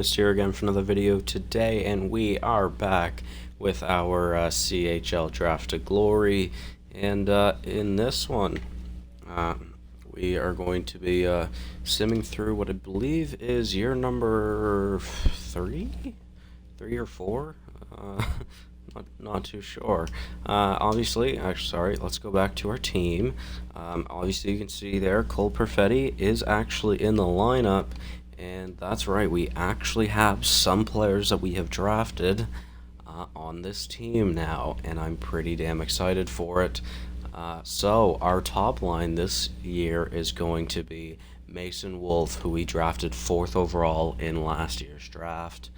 Just here again for another video today, and we are back with our CHL Draft to Glory. And in this one, uh, we are going to be simming through what I believe is year number three or four. Not too sure. Sorry, let's go back to our team. Obviously, you can see there, Cole Perfetti is actually in the lineup. And that's right, we actually have some players that we have drafted on this team now, and I'm pretty damn excited for it. So our top line this year is going to be Mason Wolf, who we drafted 4th overall in last year's draft.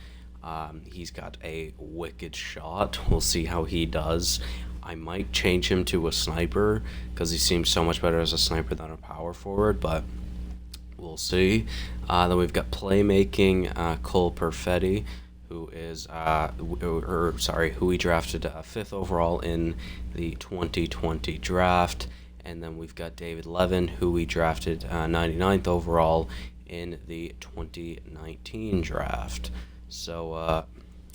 He's got a wicked shot. We'll see how he does. I might change him to a sniper because he seems so much better as a sniper than a power forward, but we'll see. Then we've got playmaking Cole Perfetti, who is who we drafted 5th overall in the 2020 draft, and then we've got David Levin, who we drafted 99th overall in the 2019 draft. So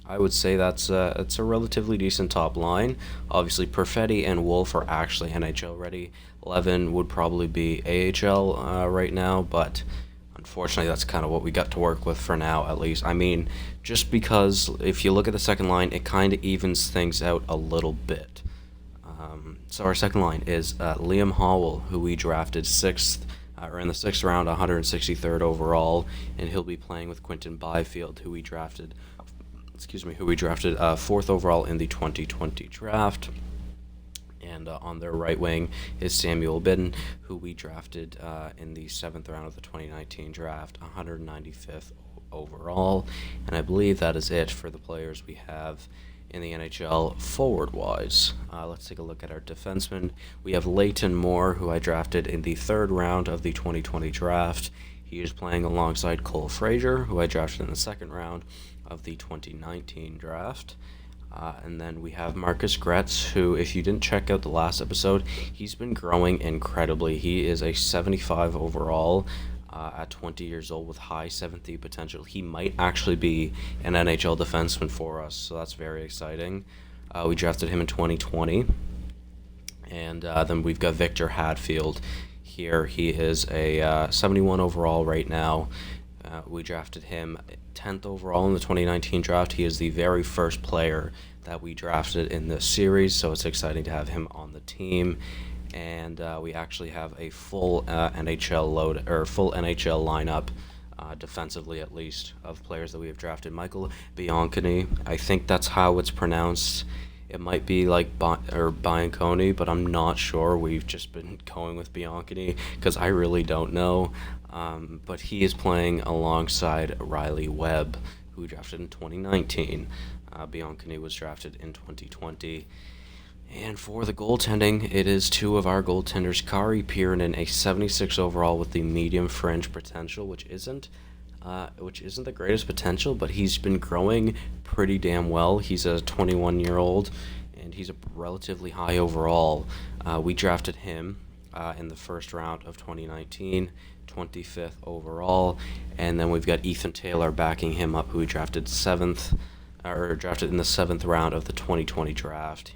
I would say it's a relatively decent top line. Obviously, Perfetti and Wolf are actually NHL ready. Levin would probably be AHL right now, but unfortunately, that's kind of what we got to work with for now, at least. I mean, just because if you look at the second line, it kind of evens things out a little bit. So our second line is Liam Howell, who we drafted 6th, or in the 6th round, 163rd overall, and he'll be playing with Quinton Byfield, who we drafted 4th overall in the 2020 draft. And on their right wing is Samuel Bidden, who we drafted in the 7th round of the 2019 draft, 195th overall. And I believe that is it for the players we have in the NHL forward-wise. Let's take a look at our defensemen. We have Leighton Moore, who I drafted in the 3rd round of the 2020 draft. He is playing alongside Cole Frazier, who I drafted in the 2nd round of the 2019 draft. And then we have Marcus Gretz, who, if you didn't check out the last episode, he's been growing incredibly. He is a 75 overall at 20 years old with high 70 potential. He might actually be an NHL defenseman for us, so that's very exciting. We drafted him in 2020. And then we've got Victor Hadfield here. He is a 71 overall right now. We drafted him 10th overall in the 2019 draft. He is the very first player that we drafted in this series, so it's exciting to have him on the team. And we actually have a full NHL lineup, defensively at least, of players that we have drafted. Michael Bianconi, I think that's how it's pronounced. It might be like Bianconi, but I'm not sure. We've just been going with Bianconi because I really don't know. But he is playing alongside Riley Webb, who we drafted in 2019. Bianconi was drafted in 2020. And for the goaltending, it is 2 of our goaltenders. Kari Piiranen, a 76 overall with the medium fringe potential, which isn't the greatest potential, but he's been growing pretty damn well. He's a 21-year-old, and he's a relatively high overall. We drafted him in the 1st round of 2019, 25th overall, and then we've got Ethan Taylor backing him up, who we drafted in the 7th round of the 2020 draft.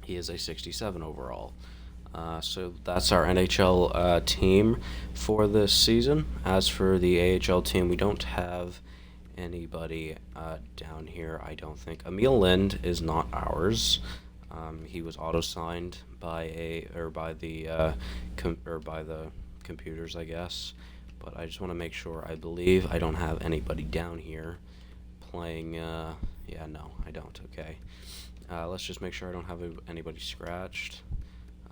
He is a 67 overall. So that's our NHL team for this season. As for the AHL team, we don't have anybody down here, I don't think. Emil Lind is not ours. He was auto-signed by the computers, I guess. But I just want to make sure. I believe I don't have anybody down here playing. Yeah, no, I don't. Okay. Let's just make sure I don't have anybody scratched.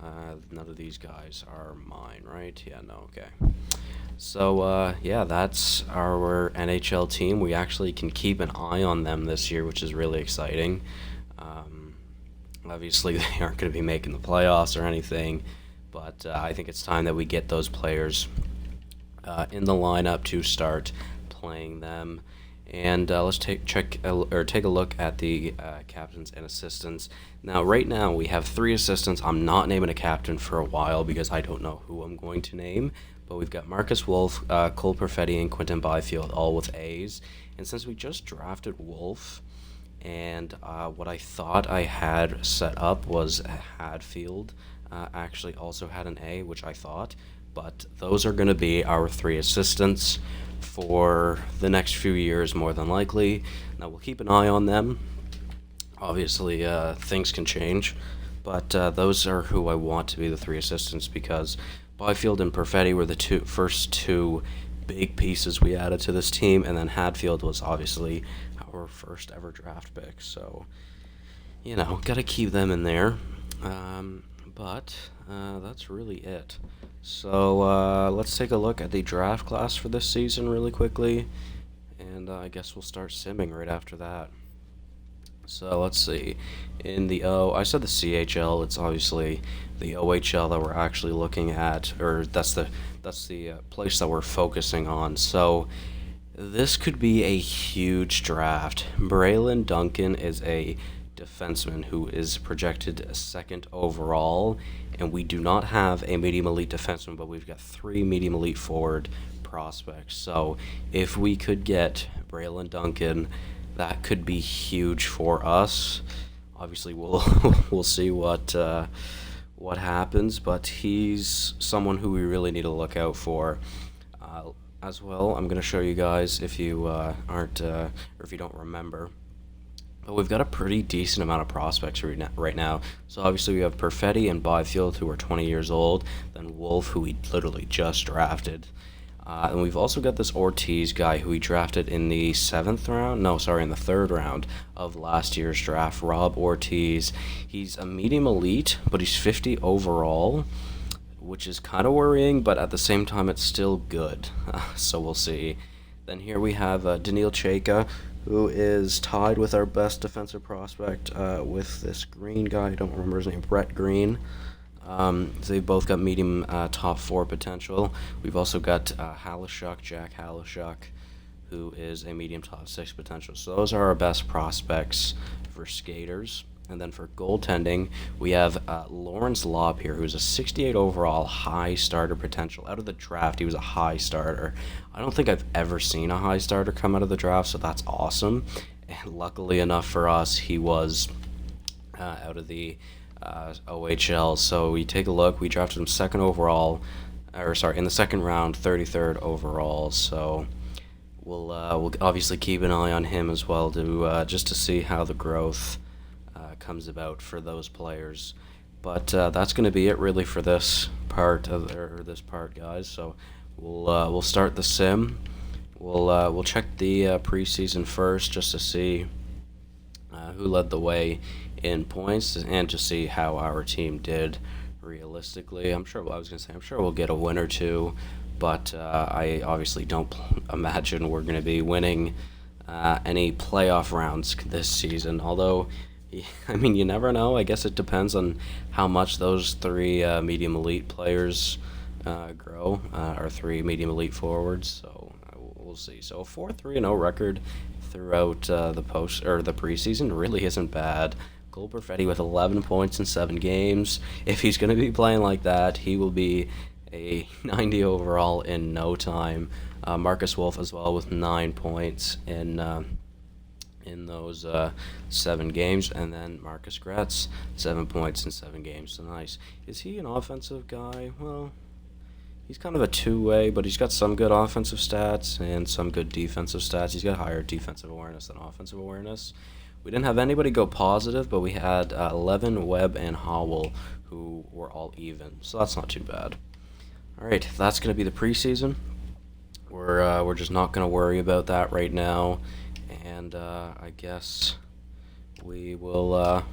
None of these guys are mine, right? Yeah, no, okay. So, yeah, that's our NHL team. We actually can keep an eye on them this year, which is really exciting. Obviously, they aren't going to be making the playoffs or anything, but I think it's time that we get those players in the lineup to start playing them. And let's take a look at the captains and assistants. Now, right now, we have 3 assistants. I'm not naming a captain for a while because I don't know who I'm going to name. but we've got Marcus Wolf, Cole Perfetti, and Quinton Byfield all with A's. And since we just drafted Wolf, and what I thought I had set up was Hadfield actually also had an A, which I thought, but those are going to be our three assistants for the next few years, more than likely. Now, we'll keep an eye on them. Obviously, things can change, but those are who I want to be the three assistants because Byfield and Perfetti were the first two big pieces we added to this team, and then Hadfield was obviously our first ever draft pick. So, got to keep them in there. But that's really it. So let's take a look at the draft class for this season really quickly, and I guess we'll start simming right after that. So let's see. In the I said the CHL. It's obviously the OHL that we're actually looking at, or that's the place that we're focusing on. So this could be a huge draft. Braylon Duncan is a defenseman who is projected second overall, and we do not have a medium elite defenseman, but we've got 3 medium elite forward prospects. So if we could get Braylon Duncan, that could be huge for us. Obviously, we'll see what happens, but he's someone who we really need to look out for. As well, I'm going to show you guys if you aren't or if you don't remember. But we've got a pretty decent amount of prospects right now. So obviously we have Perfetti and Byfield, who are 20 years old. Then Wolf, who we literally just drafted. And we've also got this Ortiz guy who we drafted in the in the third round of last year's draft. Rob Ortiz. He's a medium elite, but he's 50 overall, which is kind of worrying, but at the same time, it's still good. So we'll see. Then here we have Daniil Chayka, who is tied with our best defensive prospect with this Green guy. I don't remember his name, Brett Green. They've both got medium top 4 potential. We've also got Jack Halashuk, who is a medium top 6 potential. So those are our best prospects for skaters. And then for goaltending, we have Lawrence Lobb here, who's a 68 overall, high starter potential. Out of the draft, he was a high starter. I don't think I've ever seen a high starter come out of the draft, so that's awesome. And luckily enough for us, he was out of the OHL. So we take a look. We drafted him in the second round, 33rd overall. So we'll obviously keep an eye on him as well to just to see how the growth comes about for those players. But that's going to be it really for this part guys. So we'll start the sim. We'll check the preseason first just to see who led the way in points and to see how our team did realistically. I'm sure we'll get a win or two, but I obviously don't imagine we're going to be winning any playoff rounds this season. Although, I mean, you never know. I guess it depends on how much those 3 medium elite players grow, our 3 medium elite forwards. So we'll see. So a 4-3-0 record throughout the preseason really isn't bad. Cole Perfetti with 11 points in 7 games. If he's going to be playing like that, he will be a 90 overall in no time. Marcus Wolf as well with 9 points in those 7 games, and then Marcus Gretz 7 points in 7 games. So nice. Is he an offensive guy? Well, he's kind of a two-way, but he's got some good offensive stats and some good defensive stats. He's got higher defensive awareness than offensive awareness. We didn't have anybody go positive, but we had 11, Webb, and Howell, who were all even. So that's not too bad. All right, that's going to be the preseason. We're just not going to worry about that right now, and I guess we'll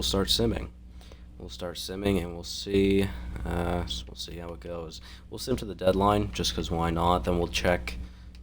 start simming. We'll start simming, and we'll see how it goes. We'll sim to the deadline just because why not? Then we'll check.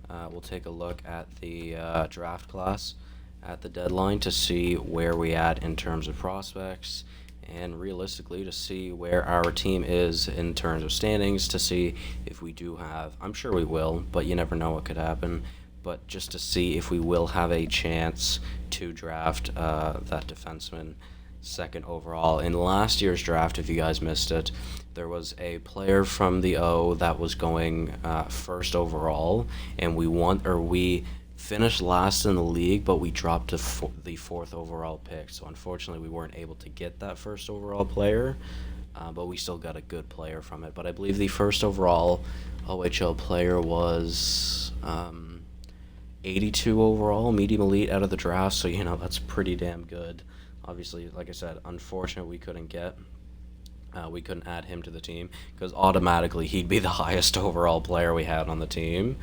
We'll take a look at the draft class at the deadline to see where we at in terms of prospects, and realistically to see where our team is in terms of standings, to see if we do have, I'm sure we will, but you never know what could happen, but just to see if we will have a chance to draft that defenseman second overall. In last year's draft, if you guys missed it, there was a player from the O that was going first overall, and we finished last in the league, but we dropped to the fourth overall pick. So unfortunately, we weren't able to get that first overall player, but we still got a good player from it. But I believe the first overall OHL player was 82 overall, medium elite out of the draft. So that's pretty damn good. Obviously, like I said, unfortunate we couldn't add him to the team because automatically he'd be the highest overall player we had on the team.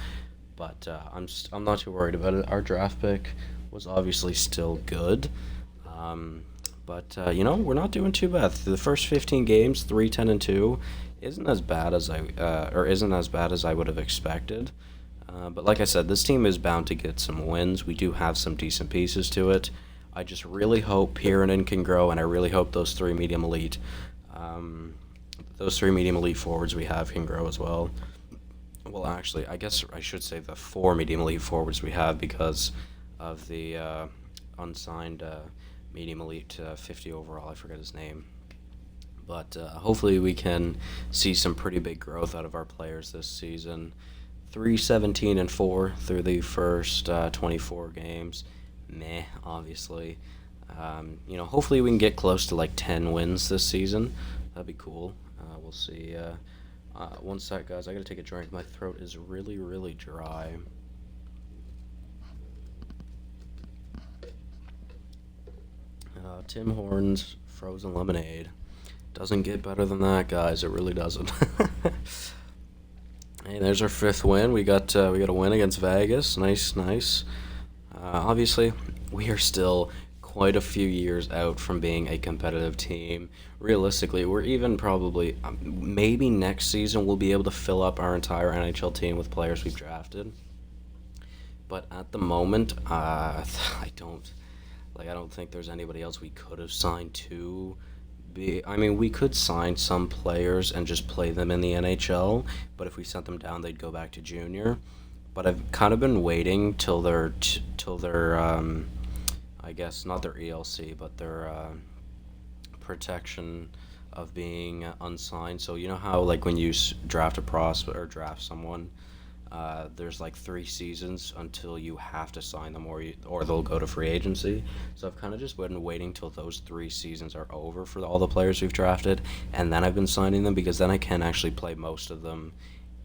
But I'm not too worried about it. Our draft pick was obviously still good. But we're not doing too bad. The first 15 games, 3-10-2, isn't as bad as I would have expected. But like I said, this team is bound to get some wins. We do have some decent pieces to it. I just really hope Piiranen can grow, and I really hope those three medium elite forwards we have can grow as well. Well, actually, I guess I should say the four medium elite forwards we have because of the unsigned medium elite 50 overall. I forget his name. But hopefully we can see some pretty big growth out of our players this season. 3-17-4 through the first 24 games. Meh, obviously. Hopefully we can get close to like 10 wins this season. That'd be cool. We'll see. One sec, guys. I gotta take a drink. My throat is really, really dry. Tim Hortons frozen lemonade. Doesn't get better than that, guys. It really doesn't. Hey, there's our fifth win. We got a win against Vegas. Nice. Obviously, we are still quite a few years out from being a competitive team. Realistically, we're even probably maybe next season we'll be able to fill up our entire NHL team with players we've drafted. But at the moment, I don't think there's anybody else we could have signed to be. I mean, we could sign some players and just play them in the NHL, but if we sent them down, they'd go back to junior. But I've kind of been waiting till their I guess not their ELC, but their protection of being unsigned. So you know how like when you draft a prospect or draft someone, there's like 3 seasons until you have to sign them, or they'll go to free agency. So I've kind of just been waiting till those 3 seasons are over for all the players we've drafted, and then I've been signing them because then I can actually play most of them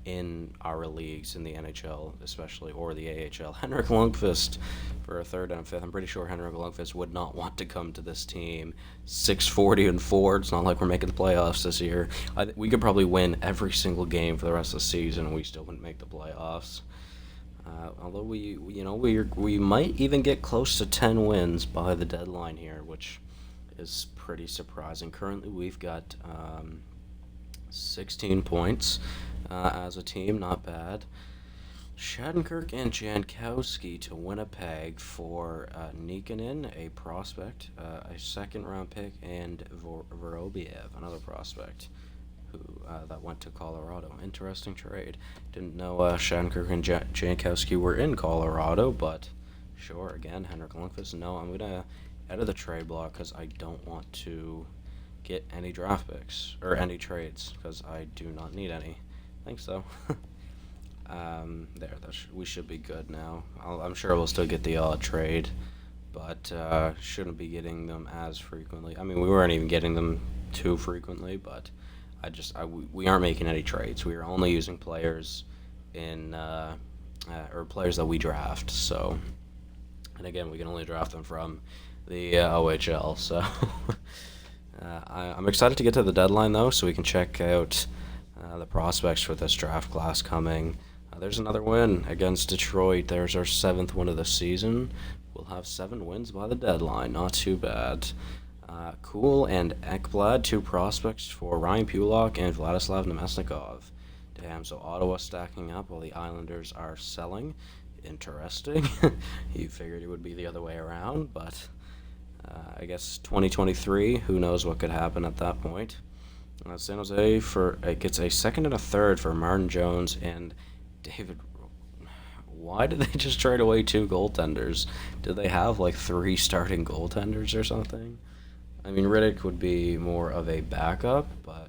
in our leagues in the NHL, especially, or the AHL. Henrik Lundqvist for a third and a fifth. I'm pretty sure Henrik Lundqvist would not want to come to this team. 640-4. It's not like we're making the playoffs this year. We could probably win every single game for the rest of the season, and we still wouldn't make the playoffs. Although we might even get close to 10 wins by the deadline here, which is pretty surprising. Currently, we've got 16 points as a team, not bad. Shattenkirk and Jankowski to Winnipeg for Nikkanen, a prospect, a second-round pick, and Vorobiev, another prospect, who that went to Colorado. Interesting trade. Didn't know Shattenkirk and Jankowski were in Colorado, but sure, again, Henrik Lundqvist. No, I'm going to edit the trade block because I don't want to get any draft picks or any trades because I do not need any. Thanks though. We should be good now. I'm sure we'll still get the odd trade, but shouldn't be getting them as frequently. I mean, we weren't even getting them too frequently, but we aren't making any trades. We are only using players or players that we draft. So, and again, we can only draft them from the OHL. So. I'm excited to get to the deadline, though, so we can check out the prospects for this draft class coming. There's another win against Detroit. There's our 7th win of the season. We'll have 7 wins by the deadline. Not too bad. Cool and Ekblad, 2 prospects for Ryan Pulock and Vladislav Nemesnikov. Damn, so Ottawa stacking up while the Islanders are selling. Interesting. You figured it would be the other way around, but I guess 2023, who knows what could happen at that point. San Jose gets a second and a third for Martin Jones and David. Why did they just trade away 2 goaltenders? Did they have like 3 starting goaltenders or something? I mean, Riddick would be more of a backup, but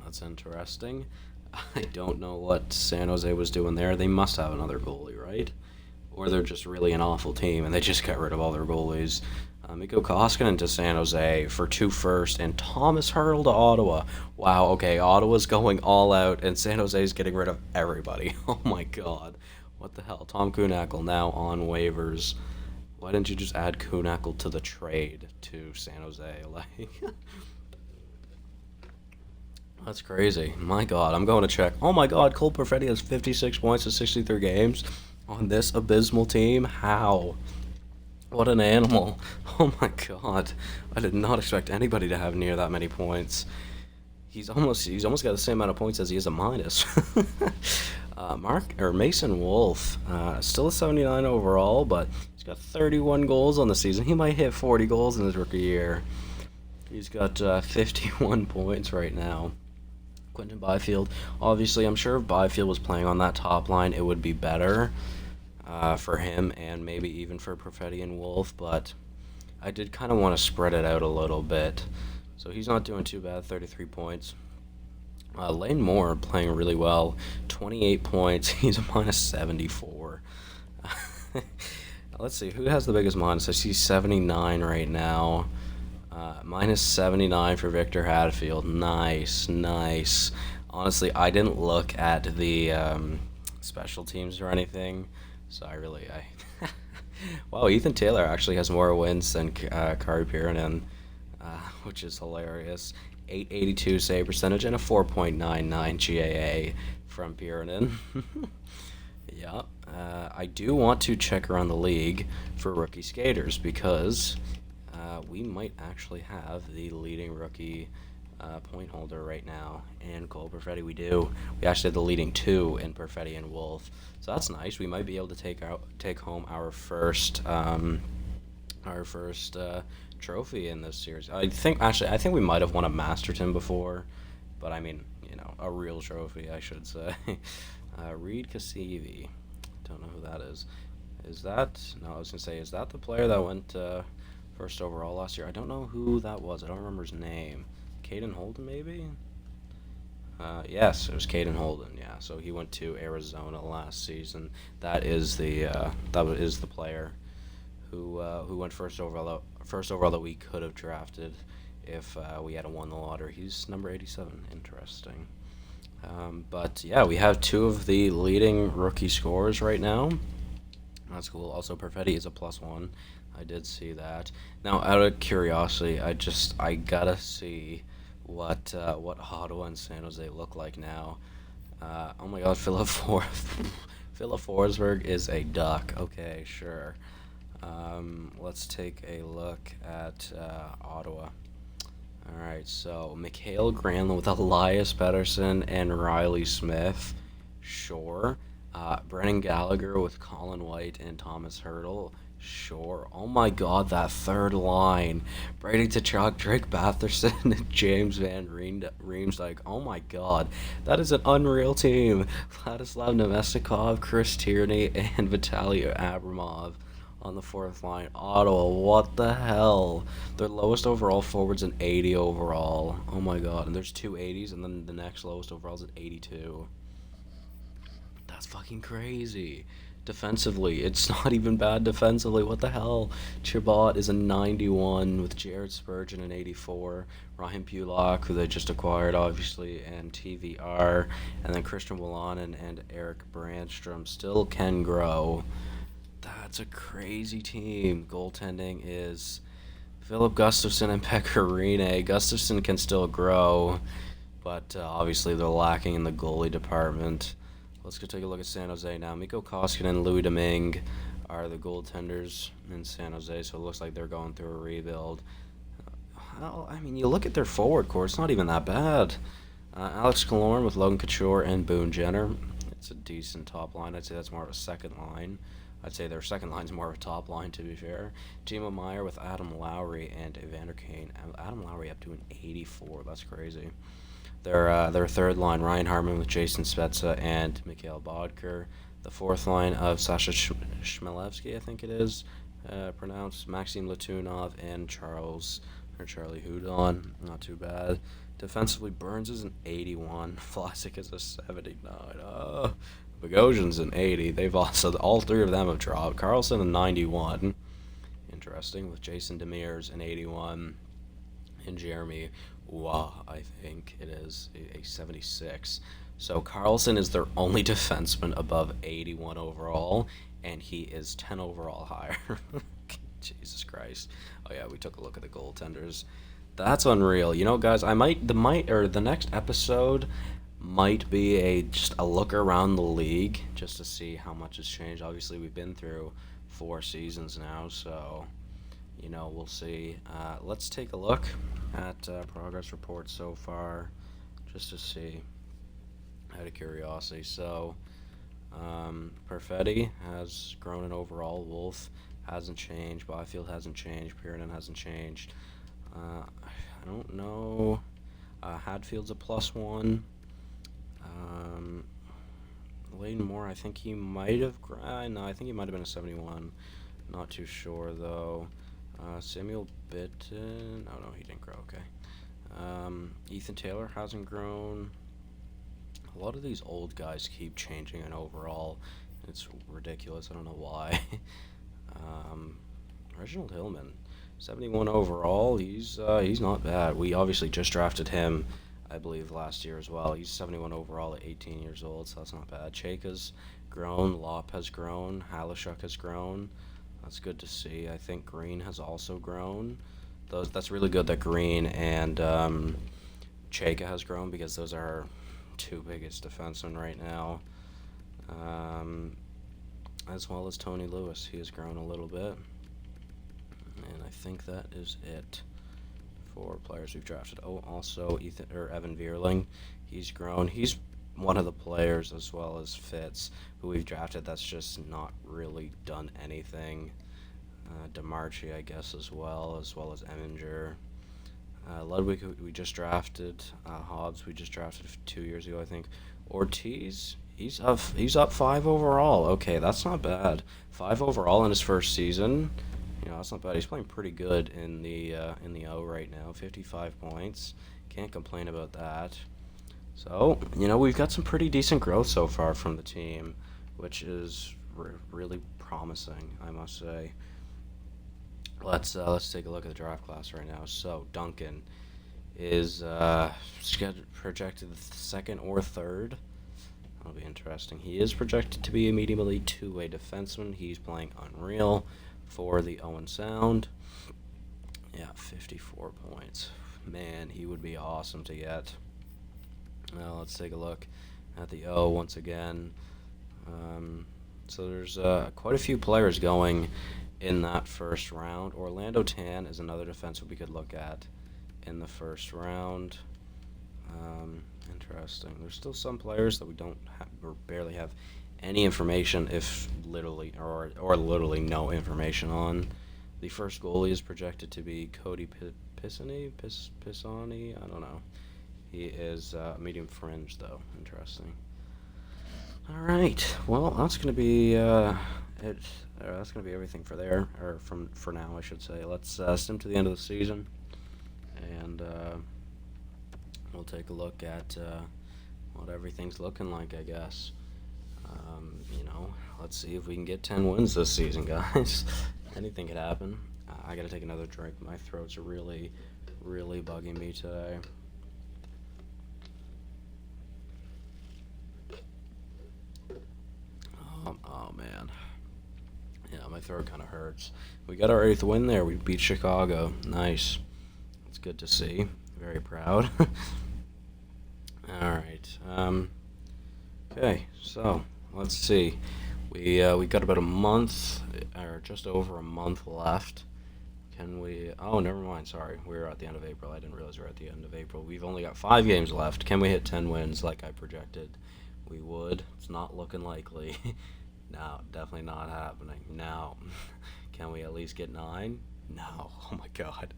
that's interesting. I don't know what San Jose was doing there. They must have another goalie, right? Or they're just really an awful team and they just got rid of all their goalies. Mikko Koskinen to San Jose for 2 first, and Thomas Hurdle to Ottawa. Wow, okay, Ottawa's going all out, and San Jose's getting rid of everybody. Oh my god. What the hell? Tom Kuhnhackl now on waivers. Why didn't you just add Kuhnhackl to the trade to San Jose? Like, that's crazy. My god, I'm going to check. Oh my god, Cole Perfetti has 56 points in 63 games on this abysmal team. How? What an animal. Oh my god. I did not expect anybody to have near that many points. He's almost got the same amount of points as he is a minus. Mark or Mason Wolf, still a 79 overall, but he's got 31 goals on the season. He might hit 40 goals in his rookie year. He's got 51 points right now. Quentin Byfield, obviously, I'm sure if Byfield was playing on that top line, it would be better for him and maybe even for Perfetti and Wolf, but I did kind of want to spread it out a little bit. So he's not doing too bad, 33 points. Lane Moore playing really well, 28 points. He's a minus 74. Let's see, who has the biggest minus? I see 79 right now. Minus 79 for Victor Hadfield. Nice, nice. Honestly, I didn't look at the special teams or anything, so I wow, Ethan Taylor actually has more wins than Kari Pirinen, which is hilarious. 882 save percentage and a 4.99 GAA from Pirinen. Yeah, I do want to check around the league for rookie skaters because we might actually have the leading rookie point holder right now in Cole Perfetti. We do. We actually have the leading two in Perfetti and Wolf, so that's nice. We might be able to take home our first trophy in this series. I think we might have won a Masterton before, but I mean, a real trophy, I should say. Reed Cassivi. Don't know who that is. Is that? No, I was gonna say, is that the player that went first overall last year? I don't know who that was. I don't remember his name. Caden Holden, maybe? Yes, it was Caden Holden. Yeah, so he went to Arizona last season. That is the player who went first overall that we could have drafted if we had won the lottery. He's number 87. Interesting. But yeah, we have two of the leading rookie scorers right now. That's cool. Also, Perfetti is a +1. I did see that. Now, out of curiosity, I gotta see what Ottawa and San Jose look like now. Oh my God, Philip Forsberg is a duck. Okay, sure. Let's take a look at Ottawa. All right, so Mikhail Granlund with Elias Pettersson and Riley Smith. Sure. Brennan Gallagher with Colin White and Thomas Hurdle. Sure. Oh my God, that third line. Brady Tkachuk, Drake Batherson, and James Van Riemsdyk. Oh my God, that is an unreal team. Vladislav Nemestikov, Chris Tierney, and Vitaly Abramov on the fourth line. Ottawa, what the hell? Their lowest overall forward's an 80 overall. Oh my God, and there's two 80s, and then the next lowest overall is an 82. That's fucking crazy. Defensively, it's not even bad defensively. What the hell? Chabot is a 91 with Jared Spurgeon an 84. Ryan Pulak, who they just acquired, obviously, and TVR. And then Christian Wolanin and Eric Brandstrom still can grow. That's a crazy team. Goaltending is Philip Gustafson and Pecorine. Gustafson can still grow, but obviously they're lacking in the goalie department. Let's go take a look at San Jose now. Mikko Koskinen and Louis Domingue are the goaltenders in San Jose, so it looks like they're going through a rebuild. Well, I mean, you look at their forward core, it's not even that bad. Alex Killorn with Logan Couture and Boone Jenner. It's a decent top line. I'd say that's more of a second line. I'd say their second line's more of a top line, to be fair. Timo Meyer with Adam Lowry and Evander Kane. Adam Lowry up to an 84. That's crazy. Their third line, Ryan Hartman with Jason Spezza and Mikhail Bodker. The fourth line of Sasha Chmelevsky, I think it is pronounced, Maxim Latunov and Charles or Charlie Houdon. Not too bad. Defensively, Burns is an 81. Vlasic is a 79. Bogosian's an 80. They've also, all three of them have dropped. Carlson, a 91. Interesting, with Jason Demers, an 81. And Jeremy I think it is, a 76. So Carlson is their only defenseman above 81 overall, and he is 10 overall higher. Jesus Christ. Oh yeah, we took a look at the goaltenders. That's unreal. You know, guys, the next episode might be just a look around the league just to see how much has changed. Obviously, we've been through 4 seasons now, so we'll see. Let's take a look at progress reports so far, just to see, out of curiosity. So, Perfetti has grown in overall. Wolf hasn't changed. Byfield hasn't changed. Piernan hasn't changed. I don't know. Hadfield's a +1. Layden Moore, I think he might have. No, I think he might have been a 71. Not too sure though. Samuel Bitten. Oh no, he didn't grow. Okay. Ethan Taylor hasn't grown. A lot of these old guys keep changing in overall. It's ridiculous. I don't know why. Reginald Hillman, 71 overall. He's not bad. We obviously just drafted him, I believe, last year as well. He's 71 overall at 18 years old, so that's not bad. Chayka's grown. Lop has grown. Halishuk has grown. That's good to see. I think Green has also grown. That's really good that Green and Chayka has grown, because those are our two biggest defensemen right now. As well as Tony Lewis. He has grown a little bit. And I think that is it for players we've drafted. Oh, also Evan Vierling. He's grown. He's one of the players, as well as Fitz, who we've drafted that's just not really done anything. DeMarchi, I guess, as well as Eminger. Ludwig, we just drafted. Hobbs, we just drafted 2 years ago, I think. Ortiz, he's up 5 overall. Okay, that's not bad. 5 overall in his first season. That's not bad. He's playing pretty good in the O right now. 55 points. Can't complain about that. So, we've got some pretty decent growth so far from the team, which is really promising, I must say. Let's take a look at the draft class right now. So, Duncan is projected second or third. That'll be interesting. He is projected to be a medium elite two-way defenseman. He's playing unreal for the Owen Sound. Yeah, 54 points. Man, he would be awesome to get. Now let's take a look at the O once again. So there's quite a few players going in that first round. Orlando Tan is another defenseman we could look at in the first round. Interesting. There's still some players that we don't have, or barely have any information, if literally or literally no information on. The first goalie is projected to be Cody Pisani. I don't know. He is medium fringe though. Interesting. All right. Well, that's gonna be it. That's gonna be everything for now, I should say. Let's skim to the end of the season, and we'll take a look at what everything's looking like, I guess. Let's see if we can get 10 wins this season, guys. Anything could happen. I gotta take another drink. My throat's really, really bugging me today. Oh man. Yeah, my throat kind of hurts. We got our 8th win there. We beat Chicago. Nice. It's good to see. Very proud. All right. Okay, so let's see. We got about a month, or just over a month left. Can we? Oh, never mind. Sorry, we're at the end of April. I didn't realize we're at the end of April. We've only got 5 games left. Can we hit 10 wins like I projected? We would. It's not looking likely. No, definitely not happening. Now, can we at least get 9? No. Oh my God.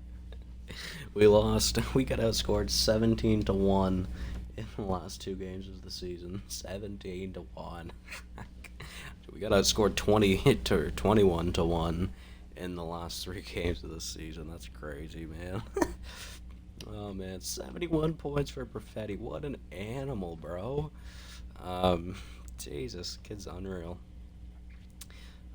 We lost. We got outscored 17-1 in the last 2 games of the season. 17-1. We got outscored 20 to 21-1 in the last 3 games of the season. That's crazy, man. Oh man, 71 points for Perfetti. What an animal, bro. Um, Jesus, kid's unreal.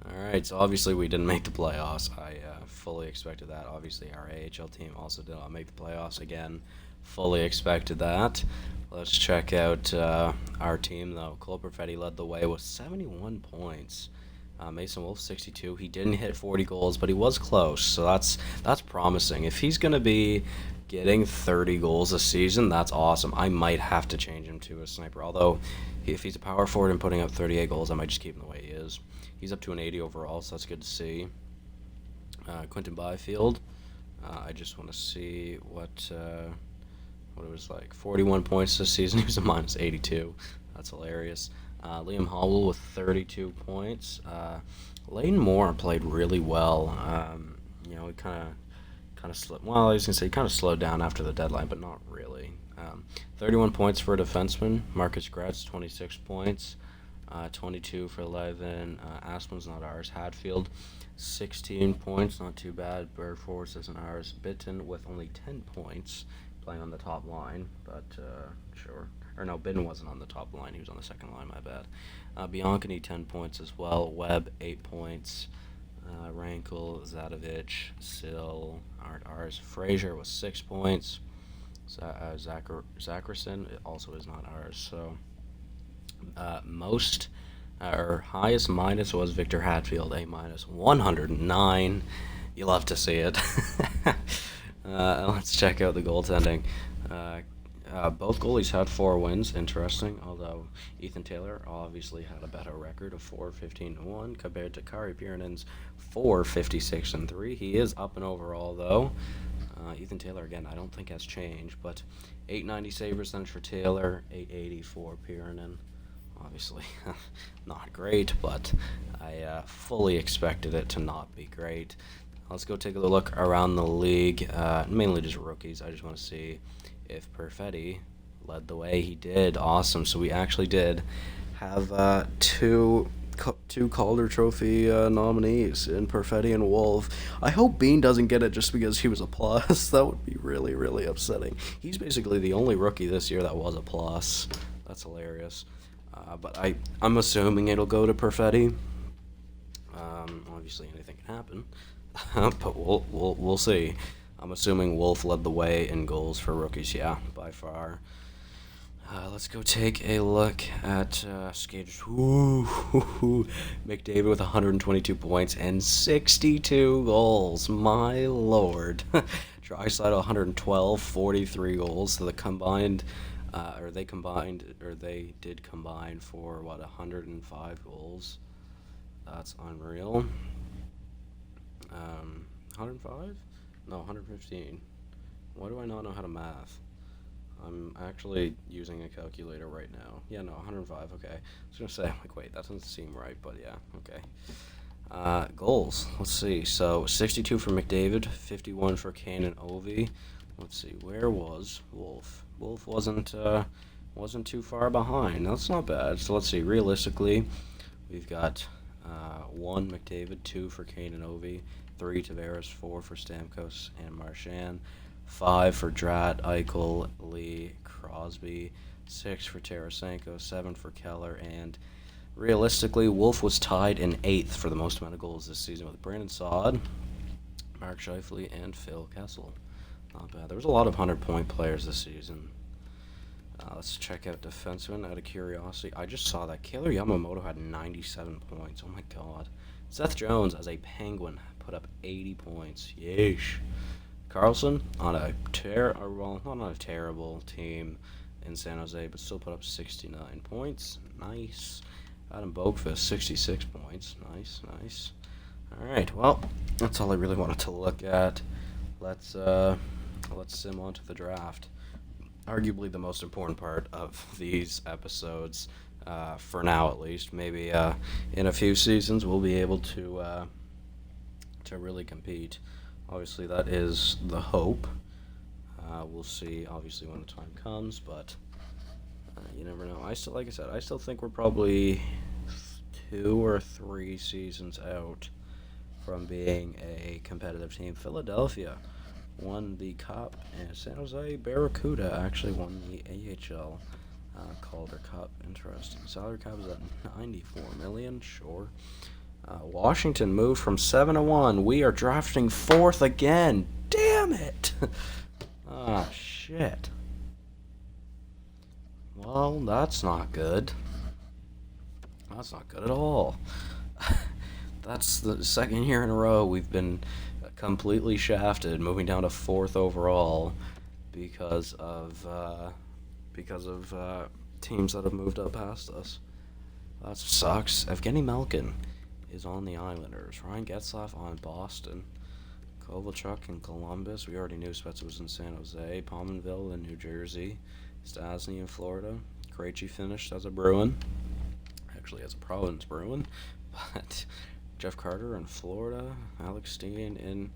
All right, so obviously we didn't make the playoffs. I fully expected that. Obviously, our AHL team also did not make the playoffs again. Fully expected that. Let's check out our team, though. Cole Perfetti led the way with 71 points. Mason Wolf 62. He didn't hit 40 goals, but he was close, so that's promising. If he's gonna be getting 30 goals a season, that's awesome. I might have to change him to a sniper. Although, if he's a power forward and putting up 38 goals, I might just keep him the way he is. He's up to an 80 overall, so that's good to see. Quentin Byfield. I just want to see what it was like. 41 points this season. He was a minus 82. That's hilarious. Liam Howell with 32 points. Layton Moore played really well. He kind of slowed. Well, I was gonna say he kind of slowed down after the deadline, but not really. 31 points for a defenseman. Marcus Gretz, 26 points. 22 for 11. Aspen's not ours. Hadfield, 16 points, not too bad. Bergfors isn't ours. Bitten with only 10 points, playing on the top line, but sure. Or no, Bitten wasn't on the top line. He was on the second line, my bad. Bianchini, 10 points as well. Webb, 8 points. Rankel, Zadovich, Sill aren't ours. Frazier was 6 points. Zacherson also is not ours. So highest minus was Victor Hatfield, a minus 109. You love to see it. Let's check out the goaltending. Both goalies had 4 wins, interesting, although Ethan Taylor obviously had a better record of 4-15-1 compared to Kari Piironen's 4-56-3. He is up in overall, though. Ethan Taylor, again, I don't think has changed, but 890 save percentage for Taylor, 880 for Piironen. Obviously, not great, but I fully expected it to not be great. Let's go take a look around the league, mainly just rookies. I just want to see if Perfetti led the way. He did. Awesome. So we actually did have two Calder Trophy nominees in Perfetti and Wolf. I hope Bean doesn't get it just because he was a plus. That would be really, really upsetting. He's basically the only rookie this year that was a plus. That's hilarious. But I'm assuming it'll go to Perfetti. Obviously, anything can happen, but we'll see. I'm assuming Wolf led the way in goals for rookies. Yeah, by far. Let's go take a look at skaters. McDavid with 122 points and 62 goals. My lord. Draisaitl 112, 43 goals. So they did combine for 105 goals. That's unreal. 105? No, 115. Why do I not know how to math? I'm actually using a calculator right now. Yeah, no, 105, okay. I was going to say, I'm like, wait, that doesn't seem right, but yeah, okay. Goals, let's see. So, 62 for McDavid, 51 for Kane and Ovi. Let's see, where was Wolf? Wolf wasn't too far behind. That's not bad. So, let's see, realistically, we've got 1 McDavid, 2 for Kane and Ovi, 3 Tavares, 4 for Stamkos and Marchand, 5 for Drat, Eichel, Lee, Crosby, 6 for Tarasenko, 7 for Keller, and realistically, Wolf was tied in 8th for the most amount of goals this season with Brandon Saad, Mark Scheifele, and Phil Kessel. Not bad. There was a lot of 100-point players this season. Let's check out defensemen out of curiosity. I just saw that Kailer Yamamoto had 97 points. Oh my god. Seth Jones, as a Penguin, put up 80 points. Yeesh. Carlson, on a not on a terrible team in San Jose, but still put up 69 points. Nice. Adam Boakfist, 66 points. Nice. All right. Well, that's all I really wanted to look at. Let's sim on to the draft. Arguably the most important part of these episodes, for now at least. Maybe in a few seasons we'll be able to really compete. Obviously, that is the hope. We'll see, obviously, when the time comes, but you never know. Like I said, I still think we're probably 2 or 3 seasons out from being a competitive team. Philadelphia won the Cup, and San Jose Barracuda actually won the AHL Calder Cup. Interesting. Salary cap is at 94 million. Sure. Washington moved from 7-1. We are drafting fourth again. Damn it! Ah, shit. Well, that's not good. That's not good at all. That's the second year in a row we've been completely shafted, moving down to fourth overall because of teams that have moved up past us. That sucks. Evgeny Malkin is on the Islanders. Ryan Getzlaf on Boston. Kovalchuk in Columbus. We already knew Spezza was in San Jose. Pominville in New Jersey. Stasny in Florida. Krejci finished as a Bruin. Actually, as a Providence Bruin. But Jeff Carter in Florida. Alex Steen in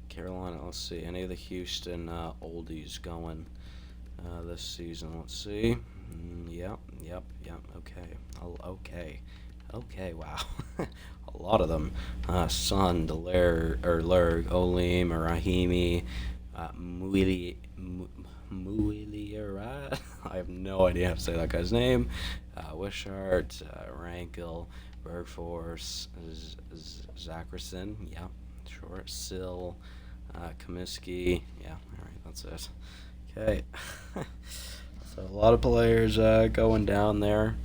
Carolina. Let's see. Any of the Houston oldies going this season? Let's see. Yep. Okay, wow. A lot of them. Son, Lerg, Olim, Rahimi, Muiliarat. I have no idea how to say that guy's name. Wishart, Rankel, Bergfors, Zacherson. Yeah, sure. Sill, Comiskey. Yeah, alright, that's it. Okay. So a lot of players going down there.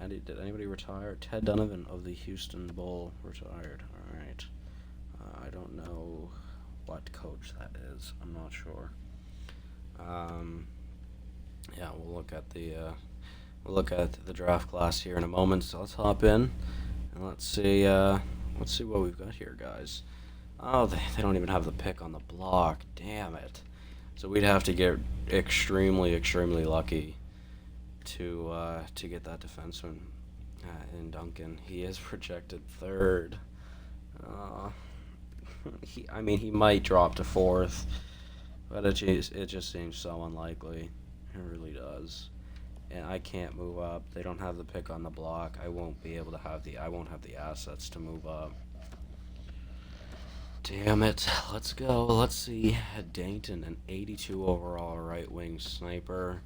Did anybody retire? Ted Donovan of the Houston Bull retired. All right. I don't know what coach that is. I'm not sure. Yeah, we'll look at the draft class here in a moment. So let's hop in and let's see what we've got here, guys. Oh, they don't even have the pick on the block. Damn it. So we'd have to get extremely lucky to get that defenseman in Duncan. He is projected third. He might drop to fourth, but it just seems so unlikely. It really does. And I can't move up. They don't have the pick on the block. I won't have the assets to move up. Damn it. Let's go. Let's see. Dankton, an 82 overall right wing sniper.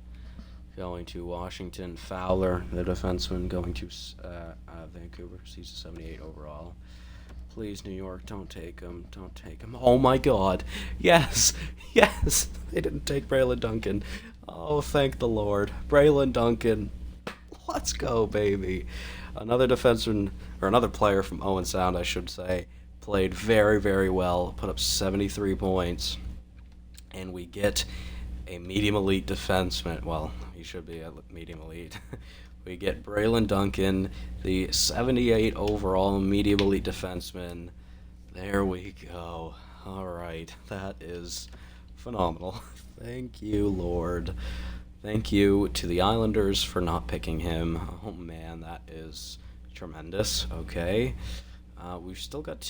Going to Washington. Fowler, the defenseman, going to Vancouver. He's a 78 overall. Please, New York, don't take him. Don't take him. Oh, my God. Yes. Yes. They didn't take Braylon Duncan. Oh, thank the Lord. Braylon Duncan. Let's go, baby. Another defenseman, or another player from Owen Sound, I should say, played very well, put up 73 points, and we get a medium elite defenseman. Well, he should be a medium elite. We get Braylon Duncan, the 78 overall medium elite defenseman. There we go. All right, that is phenomenal. Thank you, Lord. Thank you to the Islanders for not picking him. Oh man, that is tremendous. Okay. We've still got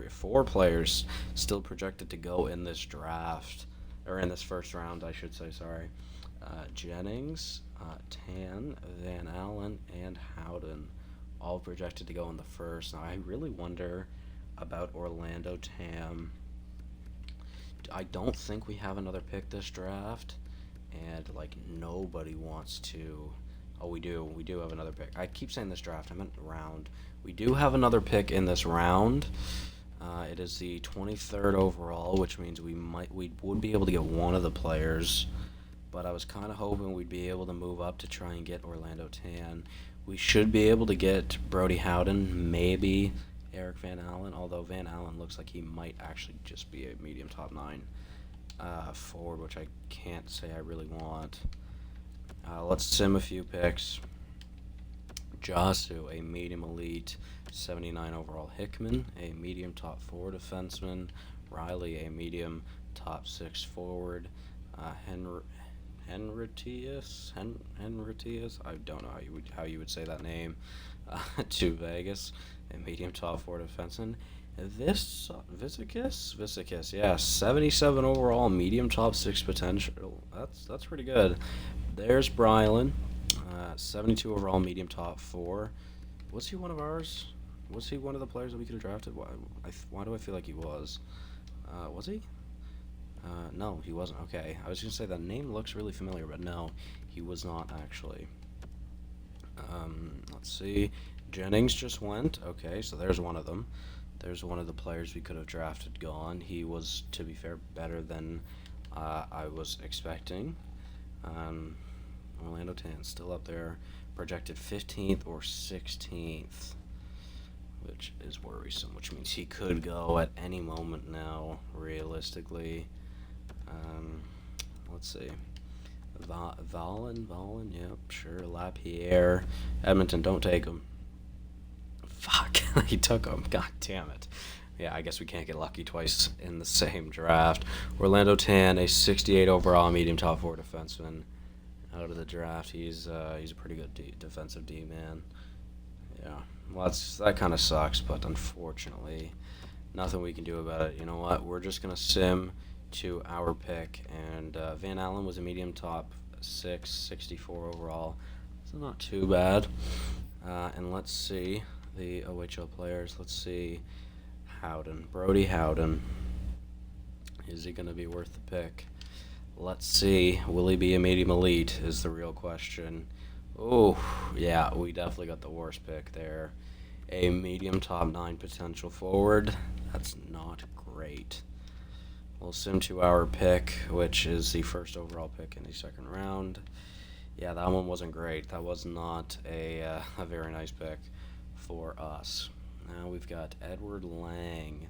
four players still projected to go in this draft, or in this first round, I should say, sorry. Jennings, Tan, Van Allen, and Howden, all projected to go in the first. Now, I really wonder about Orlando Tam. I don't think we have another pick this draft, and, nobody wants to... Oh, we do. We do have another pick. I keep saying this draft. I meant round. We do have another pick in this round. It is the 23rd overall, which means we would be able to get one of the players. But I was kind of hoping we'd be able to move up to try and get Orlando Tan. We should be able to get Brody Howden, maybe Eric Van Allen, although Van Allen looks like he might actually just be a medium top 9 forward, which I can't say I really want. Let's sim a few picks. Jasu, a medium elite, 79 overall Hickman, a medium top 4 defenseman. Riley, a medium top 6 forward. Henritius, I don't know how you would say that name. To Vegas, a medium top 4 defenseman. Visicus, yeah, 77 overall, medium top 6 potential. That's pretty good. There's Brylan, 72 overall, medium top 4. Was he one of ours? Was he one of the players that we could have drafted? Why do I feel like he was? Was he? No, he wasn't. Okay, I was gonna say that name looks really familiar, but no, he was not actually. Let's see. Jennings just went. Okay, so there's one of them. There's one of the players we could have drafted gone. He was, to be fair, better than I was expecting. Orlando Tan still up there, projected 15th or 16th, which is worrisome, which means he could go at any moment now, realistically. Let's see. Valen, yep, sure. Lapierre, Edmonton, don't take him. Fuck, he took him. God damn it. Yeah, I guess we can't get lucky twice in the same draft. Orlando Tan, a 68 overall medium top four defenseman. Out of the draft, he's a pretty good defensive D man. Yeah, well, that kind of sucks, but unfortunately, nothing we can do about it. You know what? We're just gonna sim to our pick, and Van Allen was a medium top 6, 64 overall, so not too bad. And let's see the OHL players. Let's see Howden, Brody Howden. Is he gonna be worth the pick? Let's see. Will he be a medium elite is the real question. Oh, yeah, we definitely got the worst pick there. A medium top 9 potential forward. That's not great. We'll sim to our pick, which is the first overall pick in the second round. Yeah, that one wasn't great. That was not a very nice pick for us. Now we've got Edward Lang.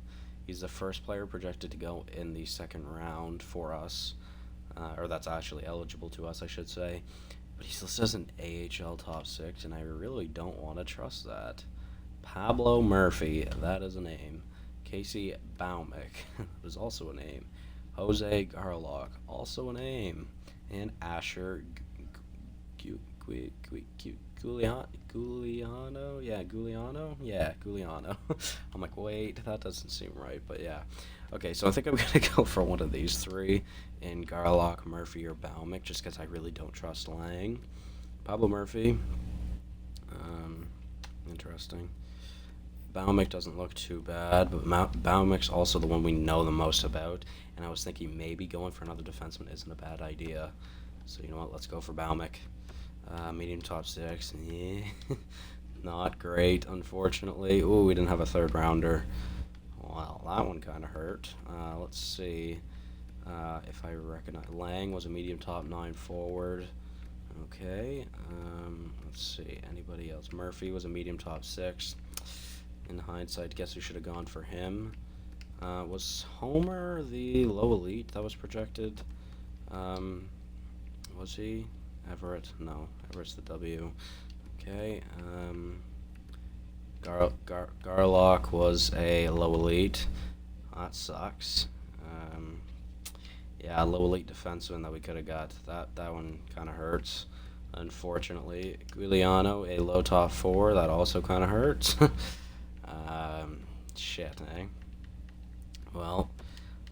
He's the first player projected to go in the second round for us. Or that's actually eligible to us, I should say. But he's listed as an AHL top 6, and I really don't want to trust that. Pablo Murphy, that is a name. Casey Baumick is also a name. Jose Garlock, also a name. And Asher Giuliano? Yeah, Giuliano? Yeah, Giuliano. I'm like, wait, that doesn't seem right, but yeah. Okay, so I think I'm going to go for one of these three in Garlock, Murphy, or Baumick, just because I really don't trust Lang. Pablo Murphy. Interesting. Baumick doesn't look too bad, but Baumick's also the one we know the most about, and I was thinking maybe going for another defenseman isn't a bad idea. So you know what, let's go for Baumick. Medium top 6, yeah. Not great, unfortunately. Ooh, we didn't have a third rounder. Well, that one kind of hurt. Let's see if I recognize. Lang was a medium top 9 forward. Okay. Let's see. Anybody else? Murphy was a medium top 6. In hindsight, guess we should have gone for him. Was Homer the low elite that was projected? Was he? Everett? No. Everett's the W. Okay. Garlock was a low elite. That sucks. Yeah, low elite defenseman that we could have got. That one kind of hurts. Unfortunately, Giuliano, a low top 4. That also kind of hurts. Shit, eh? Well,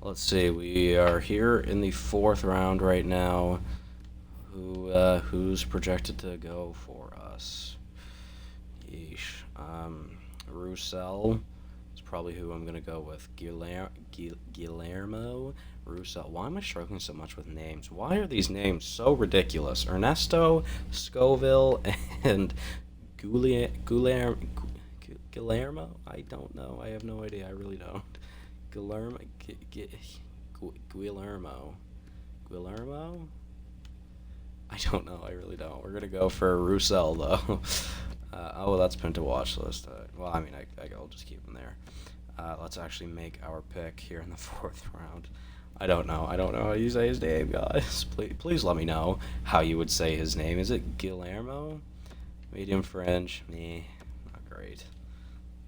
let's see. We are here in the 4th round right now. Who's projected to go for us? Yeesh. Roussel is probably who I'm gonna go with. Guillermo Roussel. Why am I struggling so much with names? Why are these names so ridiculous? Ernesto Scoville and Guillermo? I don't know. I have no idea. I really don't. Guillermo. I don't know. I really don't. We're gonna go for Roussel though. Oh, that's pinned to watch list. Well, I mean, I'll just keep him there. Let's actually make our pick here in the 4th round. I don't know how you say his name, guys. Please let me know how you would say his name. Is it Guillermo? Medium French? Meh, not great.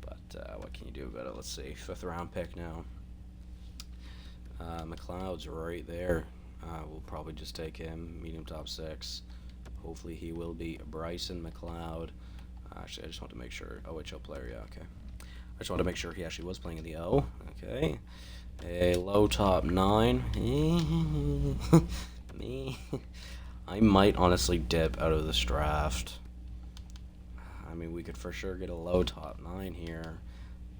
But what can you do about it? Let's see. 5th round pick now. McLeod's right there. We'll probably just take him. Medium top 6. Hopefully he will be Bryson McLeod. Actually, I just want to make sure. OHL player, yeah, okay. I just want to make sure he actually was playing in the O. Okay. A low top 9. Me. I might honestly dip out of this draft. I mean, we could for sure get a low top 9 here,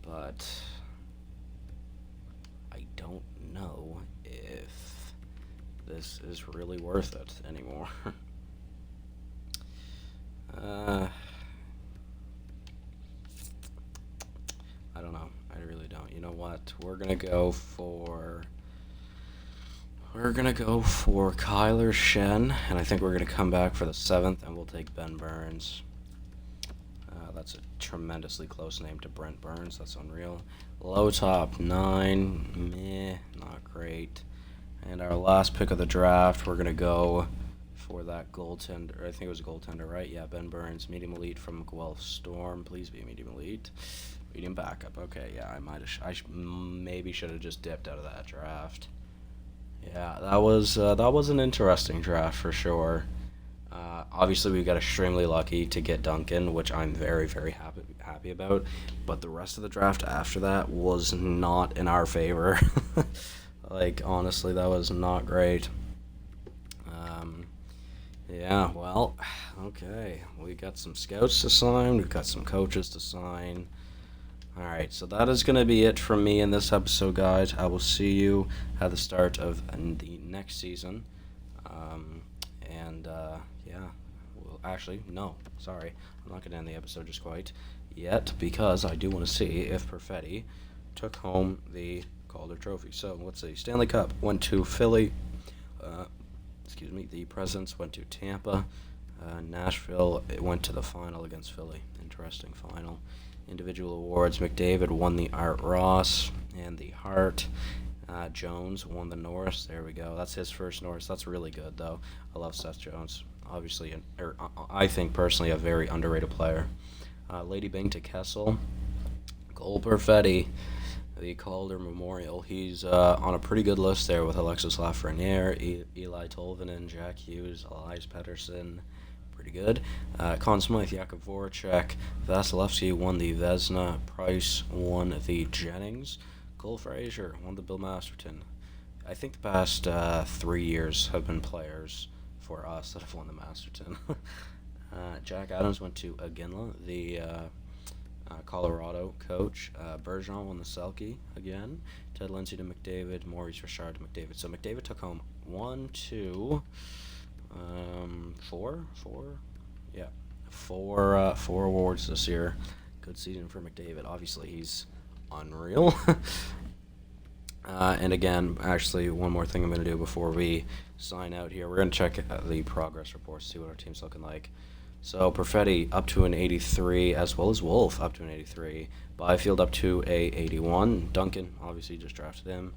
but I don't know if this is really worth it anymore. I don't know. I really don't. You know what? We're gonna go for Kyler Shen, and I think we're gonna come back for the 7th, and we'll take Ben Burns. That's a tremendously close name to Brent Burns. That's unreal. Low top 9, meh, not great. And our last pick of the draft, we're gonna go for that goaltender. I think it was a goaltender, right? Yeah, Ben Burns, medium elite from Guelph Storm. Please be medium elite. Medium backup. Okay, yeah, maybe should have just dipped out of that draft. Yeah, that was an interesting draft for sure. Obviously, we got extremely lucky to get Duncan, which I'm very, very happy about. But the rest of the draft after that was not in our favor. Like, honestly, that was not great. Yeah, well, okay. We got some scouts to sign. We've got some coaches to sign. All right, so that is going to be it from me in this episode, guys. I will see you at the start of the next season. Yeah, well, actually, no, sorry. I'm not going to end the episode just quite yet because I do want to see if Perfetti took home the Calder Trophy. So, let's see. Stanley Cup went to Philly. The Presidents went to Tampa. Nashville, it went to the final against Philly. Interesting final. Individual awards, McDavid won the Art Ross and the Hart. Jones won the Norris. There we go. That's his first Norris. That's really good, though. I love Seth Jones. Obviously, I think personally a very underrated player. Lady Byng to Kessel. Cole Perfetti, the Calder Memorial. He's on a pretty good list there with Alexis Lafreniere, Eli Tolvanen, Jack Hughes, Elias Pettersson. Pretty good. Conn Smythe, Jakub Voracek, Vasilevsky won the Vezina, Price won the Jennings, Cole Fraser won the Bill Masterton. I think the past 3 years have been players for us that have won the Masterton. Jack Adams went to Iginla, the Colorado coach. Bergeron won the Selke again. Ted Lindsay to McDavid, Maurice Richard to McDavid. So McDavid took home 4 awards this year. Good season for McDavid. Obviously, he's unreal. And again, actually, one more thing I'm going to do before we sign out here. We're going to check the progress reports, see what our team's looking like. So, Perfetti up to an 83, as well as Wolf up to an 83. Byfield up to a 81. Duncan, obviously, just drafted him.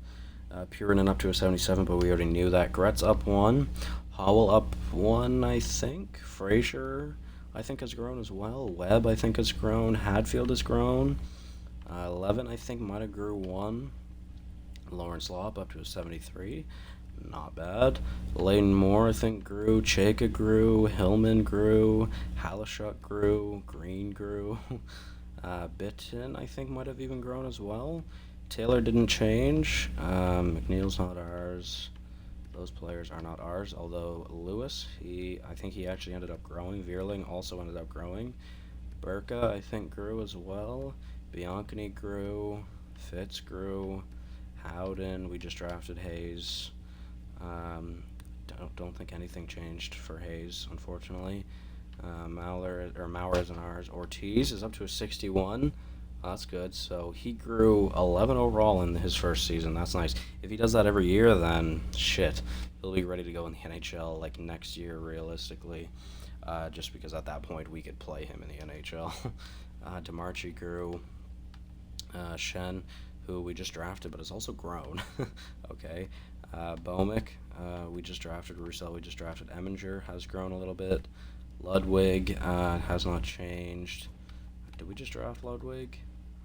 Purinen up to a 77, but we already knew that. Gretz up 1. Howell up 1, I think. Frazier, I think, has grown as well. Webb, I think, has grown. Hadfield has grown. 11, I think, might have grew 1. Lawrence Lopp up to a 73. Not bad. Layton Moore, I think, grew. Chayka grew. Hillman grew. Halishuk grew. Green grew. Bitton, I think, might have even grown as well. Taylor didn't change. McNeil's not ours. Those players are not ours, although Lewis, I think he actually ended up growing. Vierling also ended up growing. Burka, I think, grew as well. Bianchini grew. Fitz grew. Howden, we just drafted Hayes. Don't think anything changed for Hayes, unfortunately. Maurer isn't ours. Ortiz is up to a 61. That's good. So he grew 11 overall in his first season. That's nice. If he does that every year, then shit, he'll be ready to go in the NHL like next year, realistically. Just because at that point we could play him in the NHL. DeMarchi grew. Shen, who we just drafted, but has also grown. Okay. Bomick, we just drafted. Roussel, we just drafted. Eminger has grown a little bit. Ludwig has not changed. Did we just draft Ludwig?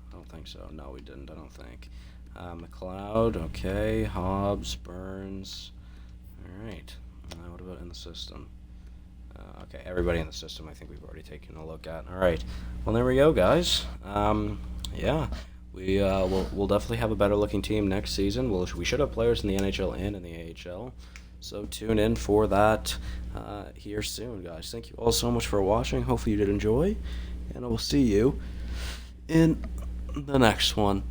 I don't think so. No, we didn't, I don't think. McLeod, okay. Hobbs, Burns. All right. What about in the system? Okay, everybody in the system I think we've already taken a look at. All right. Well, there we go, guys. Yeah. We'll definitely have a better looking team next season. We should have players in the NHL and in the AHL. So tune in for that here soon, guys. Thank you all so much for watching. Hopefully you did enjoy. and I will see you in the next one.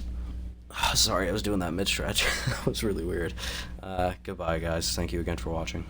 Sorry, I was doing that mid-stretch. That was really weird. Goodbye, guys. Thank you again for watching.